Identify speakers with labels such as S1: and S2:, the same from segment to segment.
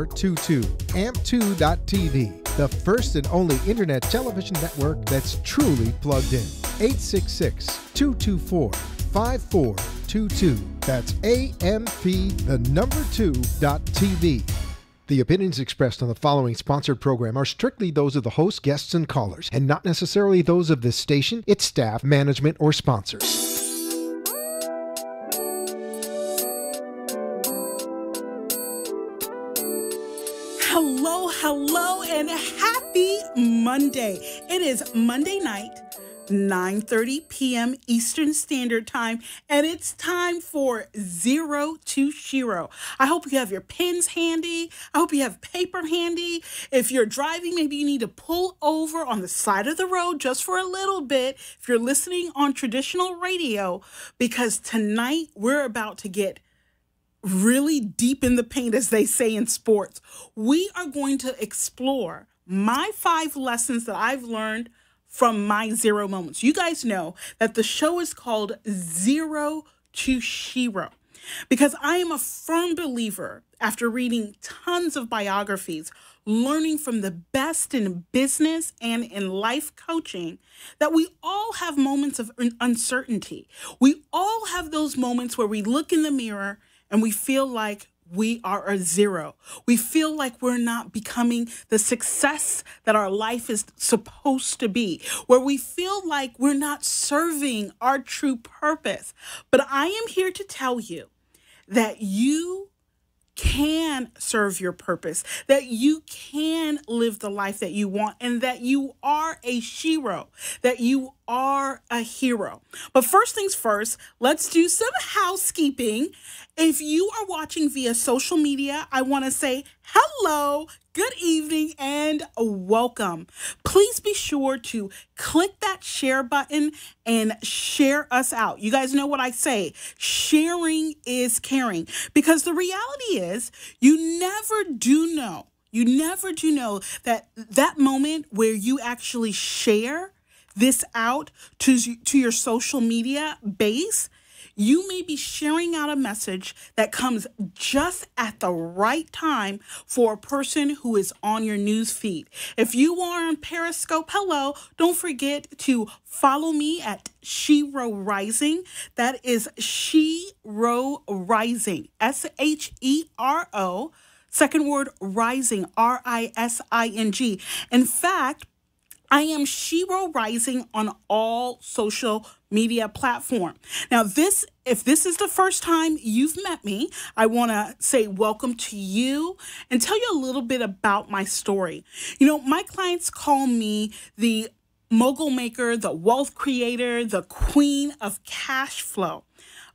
S1: 5422. AMP2.TV, the first and only internet television network that's truly plugged in. 866-224-5422. That's AMP2.TV. The opinions expressed on the following sponsored program are strictly those of the host, guests, and callers, and not necessarily those of this station, its staff, management, or sponsors.
S2: Hello, and happy Monday. It is Monday night, 9:30 p.m. Eastern Standard Time, and it's time for Zero to Shero. I hope you have your pens handy. I hope you have paper handy. If you're driving, maybe you need to pull over on the side of the road just for a little bit. If you're listening on traditional radio, because tonight we're about to get really deep in the paint, as they say in sports. We are going to explore my 5 lessons that I've learned from my zero moments. You guys know that the show is called Zero to Shero because I am a firm believer, after reading tons of biographies, learning from the best in business and in life coaching, that we all have moments of uncertainty. We all have those moments where we look in the mirror and we feel like we are a zero. We feel like we're not becoming the success that our life is supposed to be, where we feel like we're not serving our true purpose. But I am here to tell you that you can serve your purpose, that you can live the life that you want, and that you are a Shero, that you are a hero. But first things first, let's do some housekeeping. If you are watching via social media, I want to say hello, good evening, and welcome. Please be sure to click that share button and share us out. You guys know what I say, sharing is caring, because the reality is you never do know that that moment where you actually share this out to your social media base, you may be sharing out a message that comes just at the right time for a person who is on your news feed. If you are on Periscope, hello, don't forget to follow me at Shero Rising. That is Shero Rising, Shero, second word rising, Rising. In fact, I am Shero Rising on all social media platforms. Now, if this is the first time you've met me, I want to say welcome to you and tell you a little bit about my story. You know, my clients call me the mogul maker, the wealth creator, the queen of cash flow.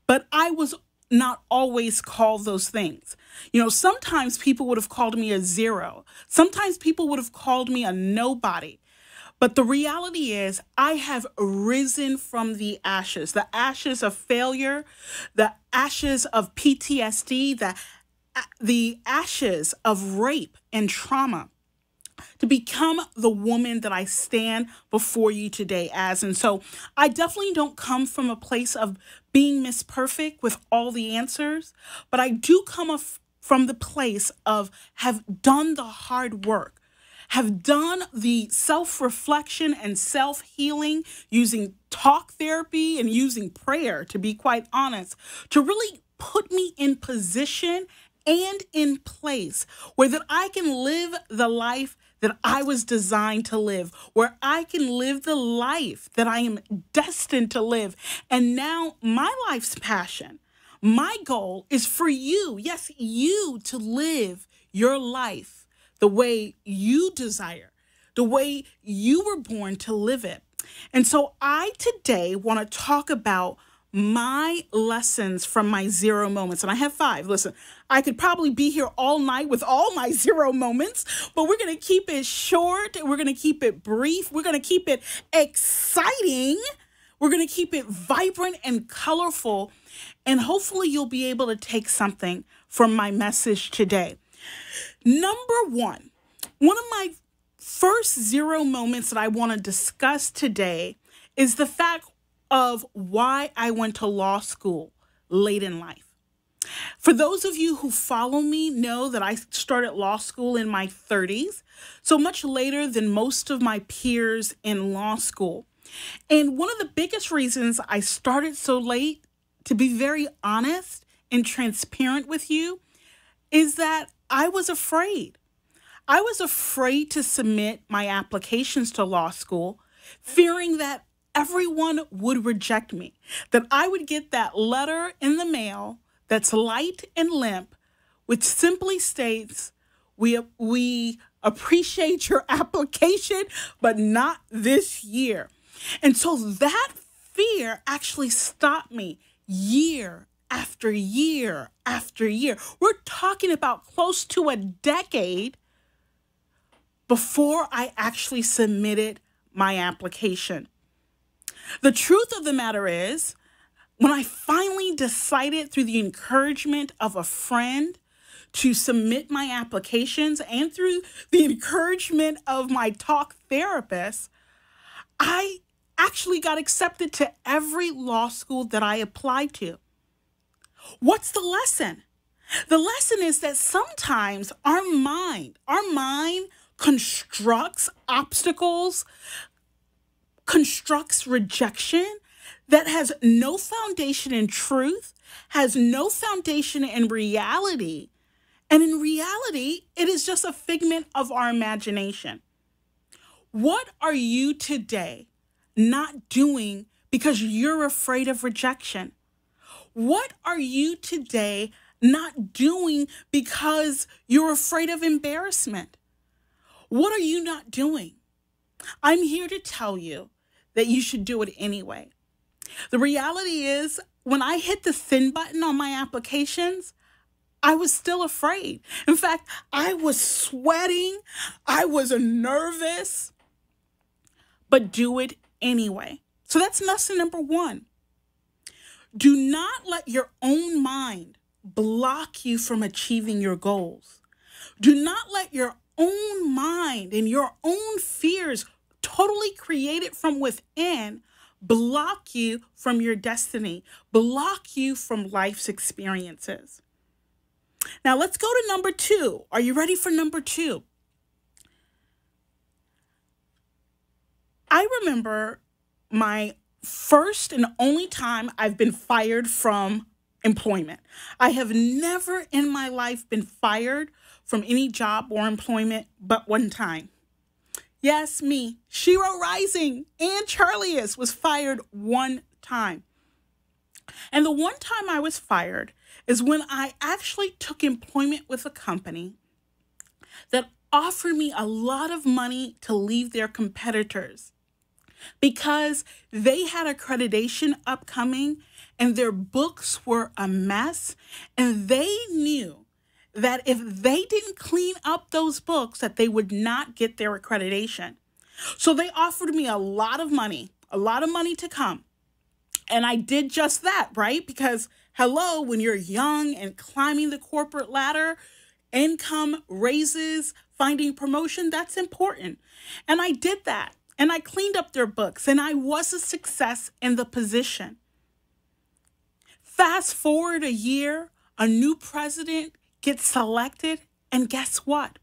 S2: But I was not always called those things. You know, sometimes people would have called me a zero. Sometimes people would have called me a nobody. But the reality is I have risen from the ashes of failure, the ashes of PTSD, the ashes of rape and trauma, to become the woman that I stand before you today as. And so I definitely don't come from a place of being Miss Perfect with all the answers, but I do come from the place of have done the hard work, have done the self-reflection and self-healing using talk therapy and using prayer, to be quite honest, to really put me in position and in place where that I can live the life that I was designed to live, where I can live the life that I am destined to live. And now my life's passion, my goal is for you, yes, you, to live your life the way you desire, the way you were born to live it. And so I today want to talk about my lessons from my zero moments. And I have 5. Listen, I could probably be here all night with all my zero moments, but we're going to keep it short. We're going to keep it brief. We're going to keep it exciting. We're going to keep it vibrant and colorful. And hopefully you'll be able to take something from my message today. Number one of my first zero moments that I want to discuss today is the fact of why I went to law school late in life. For those of you who follow me know that I started law school in my 30s, so much later than most of my peers in law school. And one of the biggest reasons I started so late, to be very honest and transparent with you, is that I was afraid. I was afraid to submit my applications to law school, fearing that everyone would reject me, that I would get that letter in the mail that's light and limp, which simply states, we appreciate your application, but not this year. And so that fear actually stopped me year after year after year. We're talking about close to a decade before I actually submitted my application. The truth of the matter is, when I finally decided through the encouragement of a friend to submit my applications and through the encouragement of my talk therapist, I actually got accepted to every law school that I applied to. What's the lesson? The lesson is that sometimes our mind constructs obstacles, constructs rejection that has no foundation in truth, has no foundation in reality. And in reality, it is just a figment of our imagination. What are you today not doing because you're afraid of rejection? What are you today not doing because you're afraid of embarrassment? What are you not doing? I'm here to tell you that you should do it anyway. The reality is, when I hit the send button on my applications, I was still afraid. In fact, I was sweating. I was nervous, but do it anyway. So that's lesson number one. Do not let your own mind block you from achieving your goals. Do not let your own mind and your own fears, totally created from within, block you from your destiny, block you from life's experiences. Now let's go to number two. Are you ready for number two? I remember my first and only time I've been fired from employment. I have never in my life been fired from any job or employment but one time. Yes, me, Shero Rising and Charliest was fired one time. And the one time I was fired is when I actually took employment with a company that offered me a lot of money to leave their competitors because they had accreditation upcoming and their books were a mess, and they knew that if they didn't clean up those books, that they would not get their accreditation. So they offered me a lot of money to come. And I did just that, right? Because hello, when you're young and climbing the corporate ladder, income raises, finding promotion, that's important. And I did that. And I cleaned up their books, and I was a success in the position. Fast forward a year, a new president gets selected, and guess what?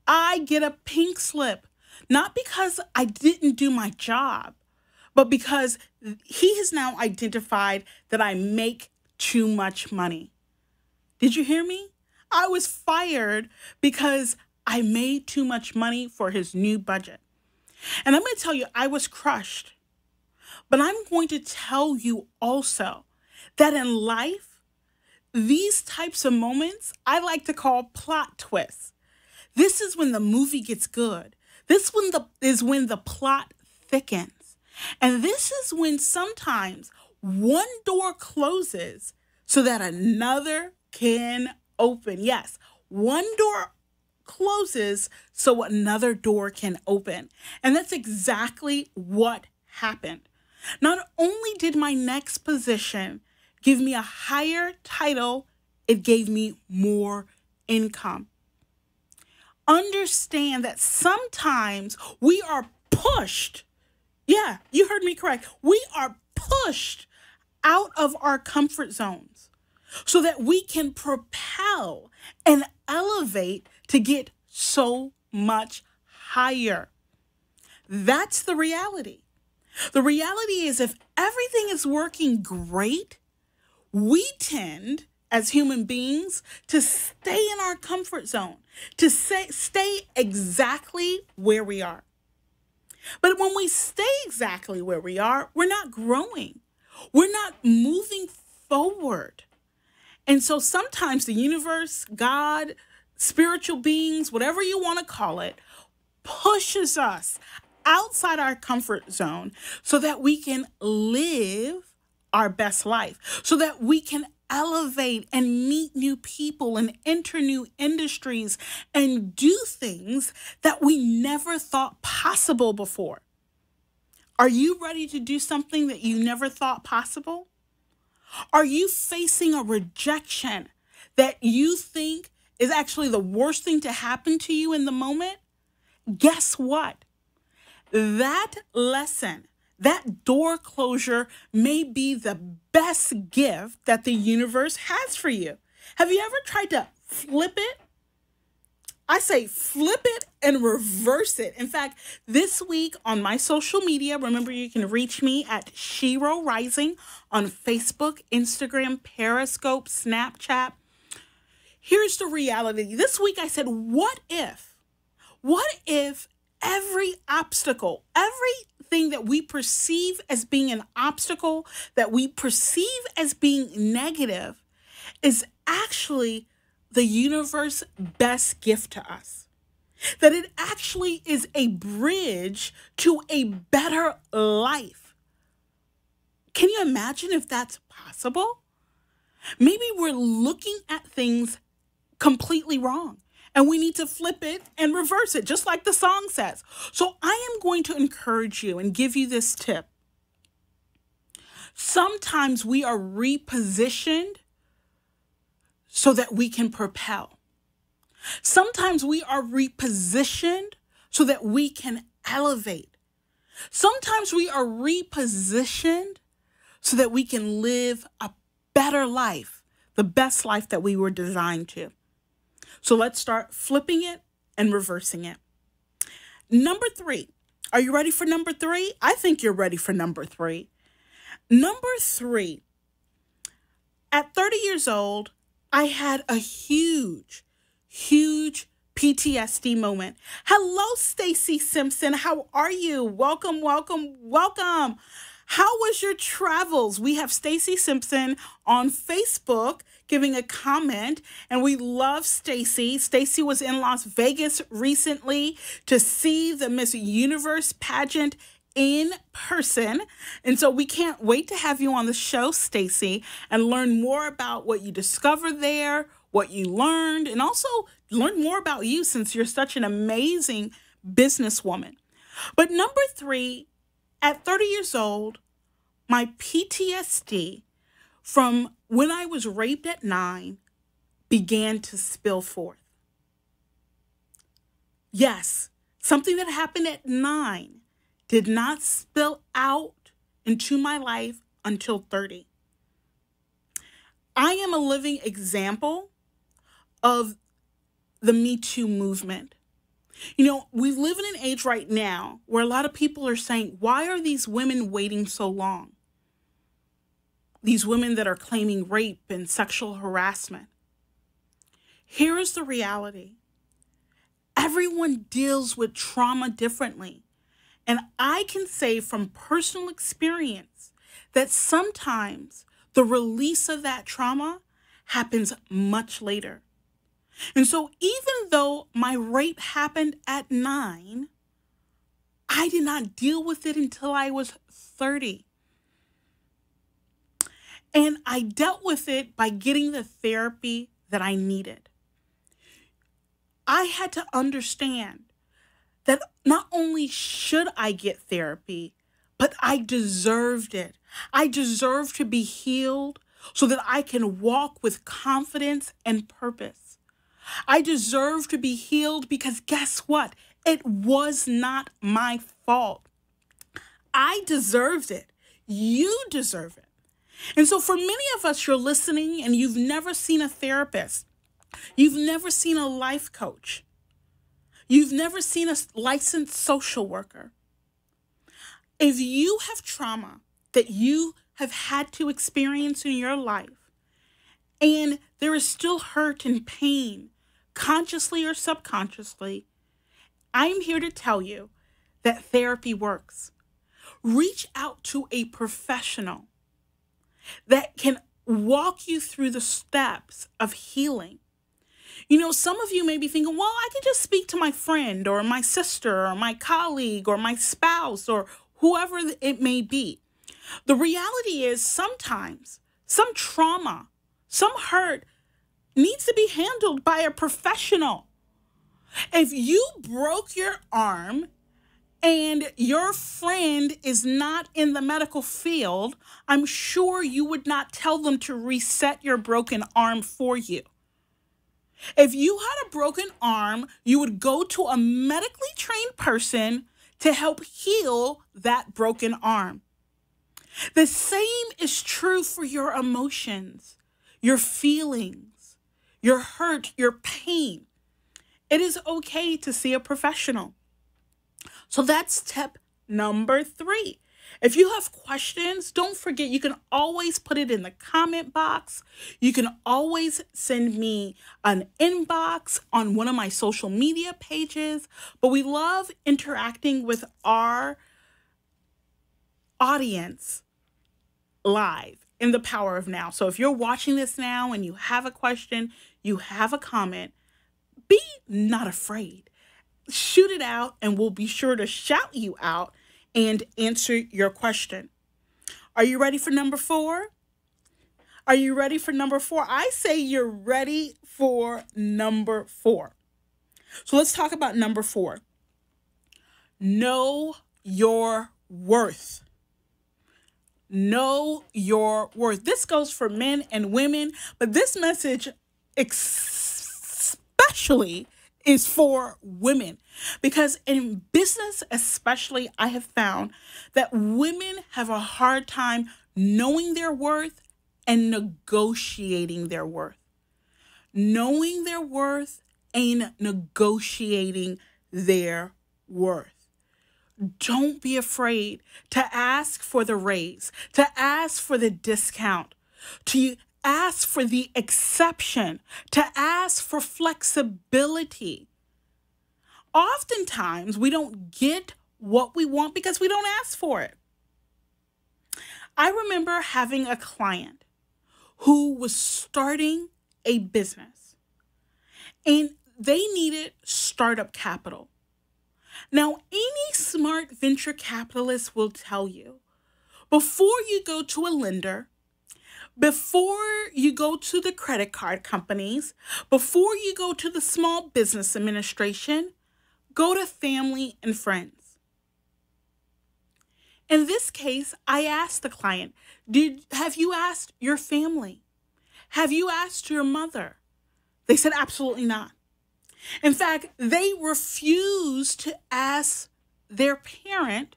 S2: I get a pink slip, not because I didn't do my job, but because he has now identified that I make too much money. Did you hear me? I was fired because I made too much money for his new budget. And I'm going to tell you, I was crushed. But I'm going to tell you also that in life, these types of moments I like to call plot twists. This is when the movie gets good. This is when the plot thickens. And this is when sometimes one door closes so that another can open. Yes, one door closes so another door can open. And that's exactly what happened. Not only did my next position give me a higher title, it gave me more income. Understand that sometimes we are pushed. Yeah, you heard me correct. We are pushed out of our comfort zones. so that we can propel and elevate to get so much higher. That's the reality. The reality is if everything is working great, we tend as human beings to stay in our comfort zone, to stay exactly where we are. But when we stay exactly where we are, we're not growing. We're not moving forward. And so sometimes the universe, God, spiritual beings, whatever you want to call it, pushes us outside our comfort zone so that we can live our best life, so that we can elevate and meet new people and enter new industries and do things that we never thought possible before. Are you ready to do something that you never thought possible? Are you facing a rejection that you think is actually the worst thing to happen to you in the moment? Guess what? That lesson, that door closure may be the best gift that the universe has for you. Have you ever tried to flip it? I say flip it and reverse it. In fact, this week on my social media, remember you can reach me at Shero Rising on Facebook, Instagram, Periscope, Snapchat. Here's the reality. This week I said, what if every obstacle, everything that we perceive as being an obstacle, that we perceive as being negative, is actually the universe's best gift to us? That it actually is a bridge to a better life. Can you imagine if that's possible? Maybe we're looking at things completely wrong, and we need to flip it and reverse it, just like the song says. So I am going to encourage you and give you this tip. Sometimes we are repositioned so that we can propel. Sometimes we are repositioned so that we can elevate. Sometimes we are repositioned so that we can live a better life, the best life that we were designed to. So let's start flipping it and reversing it. Number 3. Are you ready for number 3? I think you're ready for number 3. Number 3. At 30 years old, I had a huge PTSD moment. Hello, Stacy Simpson. How are you? Welcome. How was your travels? We have Stacy Simpson on Facebook giving a comment, and we love Stacy. Stacy was in Las Vegas recently to see the Miss Universe pageant in person. And so we can't wait to have you on the show, Stacy, and learn more about what you discovered there, what you learned, and also learn more about you since you're such an amazing businesswoman. But number 3, at 30 years old, my PTSD from when I was raped at 9 began to spill forth. Yes, something that happened at 9 did not spill out into my life until 30. I am a living example of the Me Too movement. You know, we live in an age right now where a lot of people are saying, why are these women waiting so long? These women that are claiming rape and sexual harassment. Here is the reality. Everyone deals with trauma differently. And I can say from personal experience that sometimes the release of that trauma happens much later. And so even though my rape happened at 9, I did not deal with it until I was 30. And I dealt with it by getting the therapy that I needed. I had to understand that not only should I get therapy, but I deserved it. I deserve to be healed so that I can walk with confidence and purpose. I deserve to be healed because guess what? It was not my fault. I deserved it. You deserve it. And so for many of us, you're listening and you've never seen a therapist. You've never seen a life coach. You've never seen a licensed social worker. If you have trauma that you have had to experience in your life, and there is still hurt and pain, consciously or subconsciously, I'm here to tell you that therapy works. Reach out to a professional that can walk you through the steps of healing. You know, some of you may be thinking, well, I can just speak to my friend or my sister or my colleague or my spouse or whoever it may be. The reality is sometimes some trauma, some hurt needs to be handled by a professional. If you broke your arm and your friend is not in the medical field, I'm sure you would not tell them to reset your broken arm for you. If you had a broken arm, you would go to a medically trained person to help heal that broken arm. The same is true for your emotions, your feelings, your hurt, your pain. It is okay to see a professional. So that's tip number 3. If you have questions, don't forget you can always put it in the comment box. You can always send me an inbox on one of my social media pages. But we love interacting with our audience live in the power of now. So if you're watching this now and you have a question, you have a comment, be not afraid. Shoot it out and we'll be sure to shout you out and answer your question. Are you ready for number 4? Are you ready for number 4? I say you're ready for number 4. So let's talk about number 4. Know your worth. Know your worth. This goes for men and women, but this message especially is for women, because in business especially, I have found that women have a hard time knowing their worth and negotiating their worth. Knowing their worth and negotiating their worth. Don't be afraid to ask for the raise, to ask for the discount, to ask for the exception, to ask for flexibility. Oftentimes, we don't get what we want because we don't ask for it. I remember having a client who was starting a business and they needed startup capital. Now, any smart venture capitalist will tell you, before you go to a lender, before you go to the credit card companies, before you go to the Small Business Administration, go to family and friends. In this case, I asked the client, have you asked your family? Have you asked your mother? They said absolutely not. In fact, they refused to ask their parent,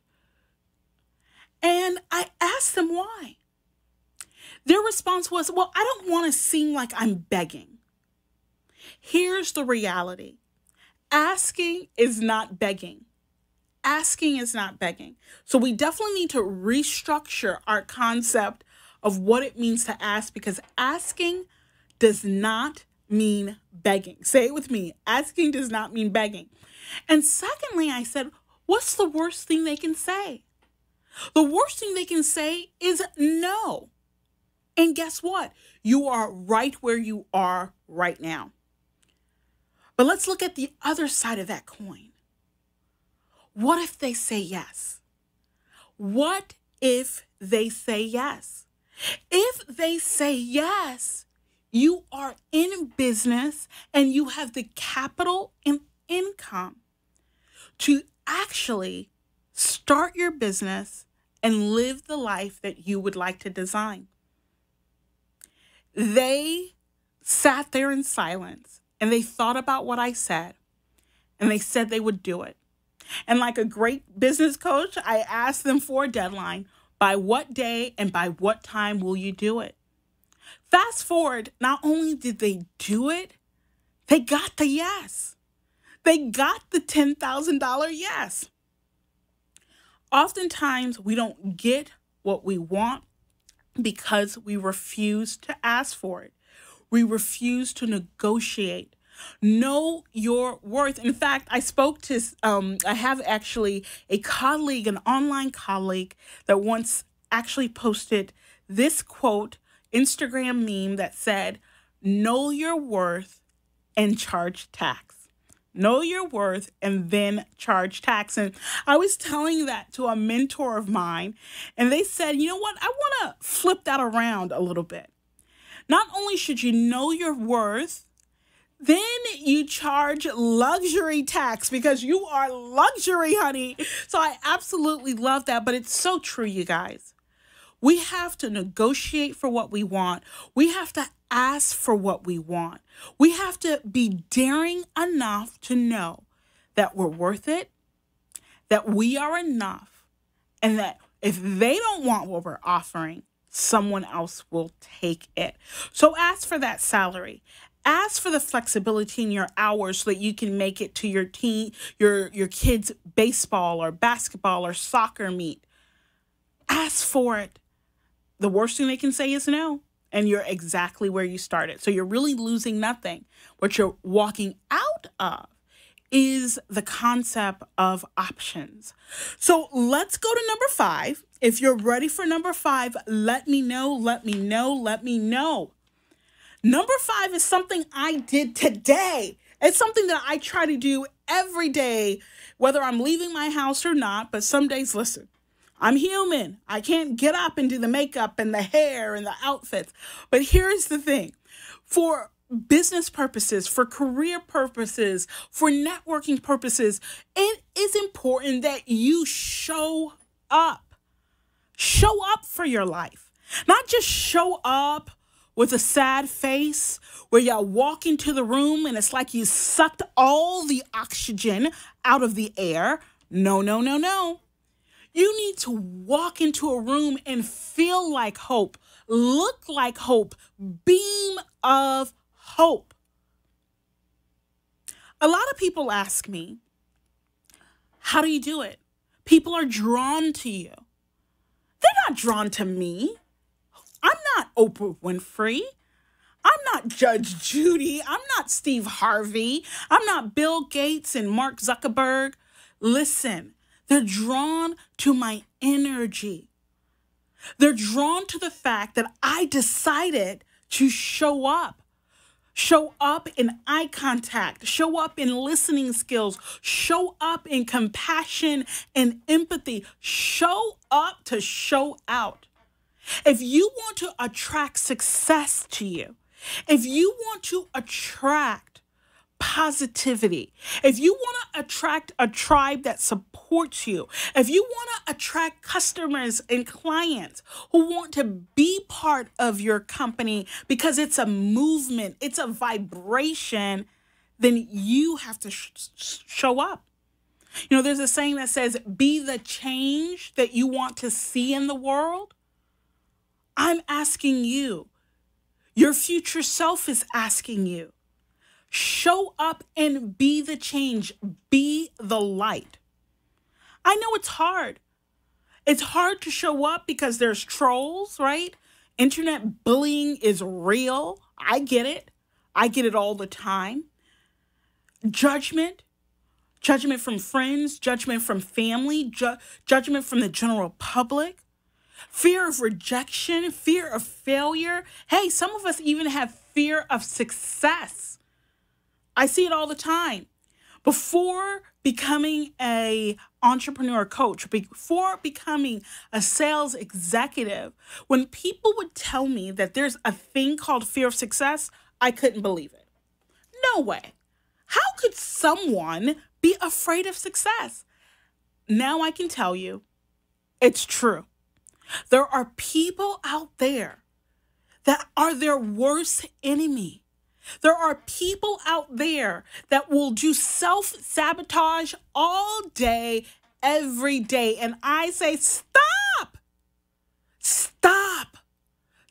S2: and I asked them why. Their response was, well, I don't want to seem like I'm begging. Here's the reality. Asking is not begging. Asking is not begging. So we definitely need to restructure our concept of what it means to ask, because asking does not mean begging. Say it with me. Asking does not mean begging. And secondly, I said, what's the worst thing they can say? The worst thing they can say is no. And guess what? You are right where you are right now. But let's look at the other side of that coin. What if they say yes? What if they say yes? If they say yes, you are in business and you have the capital and income to actually start your business and live the life that you would like to design. They sat there in silence and they thought about what I said and they said they would do it. And like a great business coach, I asked them for a deadline. By what day and by what time will you do it? Fast forward, not only did they do it, they got the yes. They got the $10,000 yes. Oftentimes, we don't get what we want because we refuse to ask for it. We refuse to negotiate. Know your worth. In fact, I have actually a colleague, an online colleague, that once actually posted this quote, Instagram meme that said, know your worth and charge tax. Know your worth and then charge tax. And I was telling that to a mentor of mine, and they said, you know what? I want to flip that around a little bit. Not only should you know your worth, then you charge luxury tax because you are luxury, honey. So I absolutely love that, but it's so true, you guys. We have to negotiate for what we want. We have to ask for what we want. We have to be daring enough to know that we're worth it, that we are enough, and that if they don't want what we're offering, someone else will take it. So ask for that salary. Ask for the flexibility in your hours so that you can make it to your kids' baseball or basketball or soccer meet. Ask for it. The worst thing they can say is no, and you're exactly where you started. So you're really losing nothing. What you're walking out of is the concept of options. So let's go to number 5. If you're ready for number 5, let me know, let me know, let me know. Number 5 is something I did today. It's something that I try to do every day, whether I'm leaving my house or not. But some days, listen, I'm human. I can't get up and do the makeup and the hair and the outfits. But here's the thing. For business purposes, for career purposes, for networking purposes, it is important that you show up. Show up for your life. Not just show up with a sad face where y'all walk into the room and it's like you sucked all the oxygen out of the air. No, no, no, no. You need to walk into a room and feel like hope, look like hope, beam of hope. A lot of people ask me, how do you do it? People are drawn to you. They're not drawn to me. I'm not Oprah Winfrey. I'm not Judge Judy. I'm not Steve Harvey. I'm not Bill Gates and Mark Zuckerberg. Listen, they're drawn to my energy. They're drawn to the fact that I decided to show up. Show up in eye contact. Show up in listening skills. Show up in compassion and empathy. Show up to show out. If you want to attract success to you, if you want to attract positivity, if you want to attract a tribe that supports you, if you want to attract customers and clients who want to be part of your company because it's a movement, it's a vibration, then you have to show up. You know, there's a saying that says, be the change that you want to see in the world. I'm asking you, your future self is asking you, show up and be the change, be the light. I know it's hard. It's hard to show up because there's trolls, right? Internet bullying is real. I get it. I get it all the time. Judgment from friends, judgment from family, judgment from the general public. Fear of rejection, fear of failure. Hey, some of us even have fear of success. I see it all the time. Before becoming an entrepreneur coach, before becoming a sales executive, when people would tell me that there's a thing called fear of success, I couldn't believe it. No way. How could someone be afraid of success? Now I can tell you, it's true. There are people out there that are their worst enemy. There are people out there that will do self-sabotage all day, every day. And I say, stop.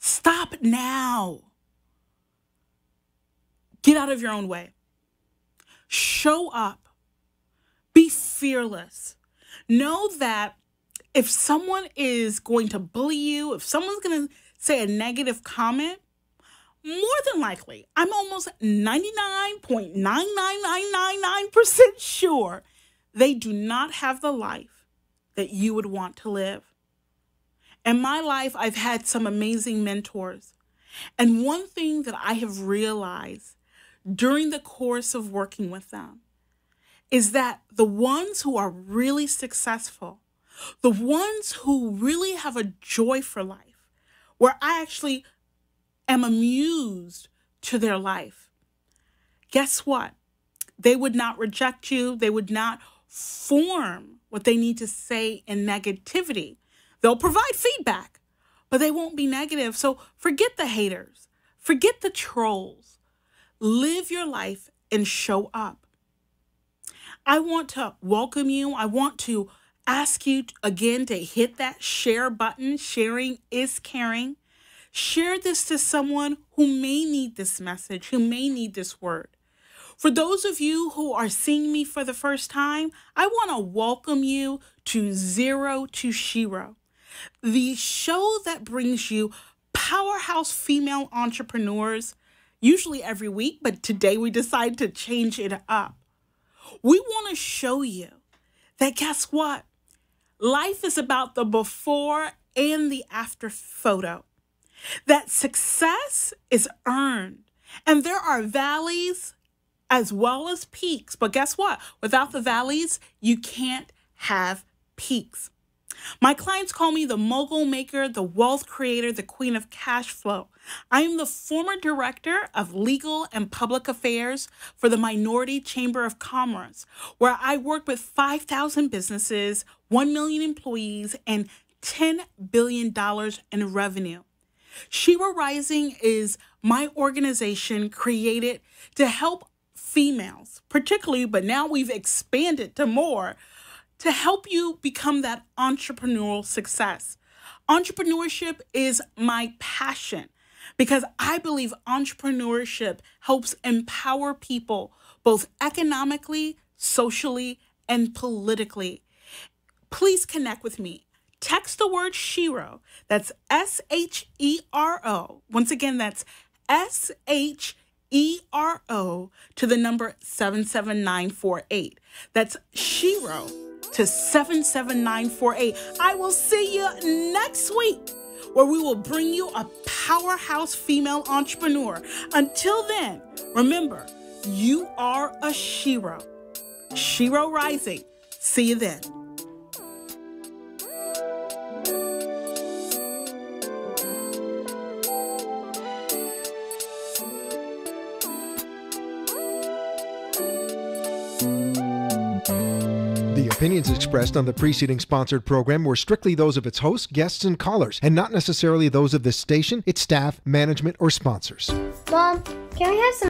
S2: Stop now. Get out of your own way. Show up. Be fearless. Know that if someone is going to bully you, if someone's going to say a negative comment, more than likely, I'm almost 99.99999% sure they do not have the life that you would want to live. In my life, I've had some amazing mentors. And one thing that I have realized during the course of working with them is that the ones who are really successful, the ones who really have a joy for life, where I actually am amused to their life, guess what? They would not reject you. They would not form what they need to say in negativity. They'll provide feedback, but they won't be negative. So forget the haters. Forget the trolls. Live your life and show up. I want to welcome you. I want to ask you again to hit that share button. Sharing is caring. Share this to someone who may need this message, who may need this word. For those of you who are seeing me for the first time, I want to welcome you to Zero to Shero, the show that brings you powerhouse female entrepreneurs, usually every week, but today we decided to change it up. We want to show you that, guess what? Life is about the before and the after photo. That success is earned. And there are valleys as well as peaks. But guess what? Without the valleys, you can't have peaks. My clients call me the mogul maker, the wealth creator, the queen of cash flow. I am the former director of legal and public affairs for the Minority Chamber of Commerce, where I work with 5,000 businesses, 1 million employees, and $10 billion in revenue. Shero Rising is my organization created to help females, particularly, but now we've expanded to more, to help you become that entrepreneurial success. Entrepreneurship is my passion because I believe entrepreneurship helps empower people both economically, socially, and politically. Please connect with me. Text the word Shero. That's S-H-E-R-O. Once again, that's S-H-E-R-O to the number 77948. That's Shero to 77948. I will see you next week, where we will bring you a powerhouse female entrepreneur. Until then, remember, you are a Shero. Shero Rising. See you then.
S1: The opinions expressed on the preceding sponsored program were strictly those of its hosts, guests, and callers, and not necessarily those of this station, its staff, management, or sponsors.
S3: Mom, can we have some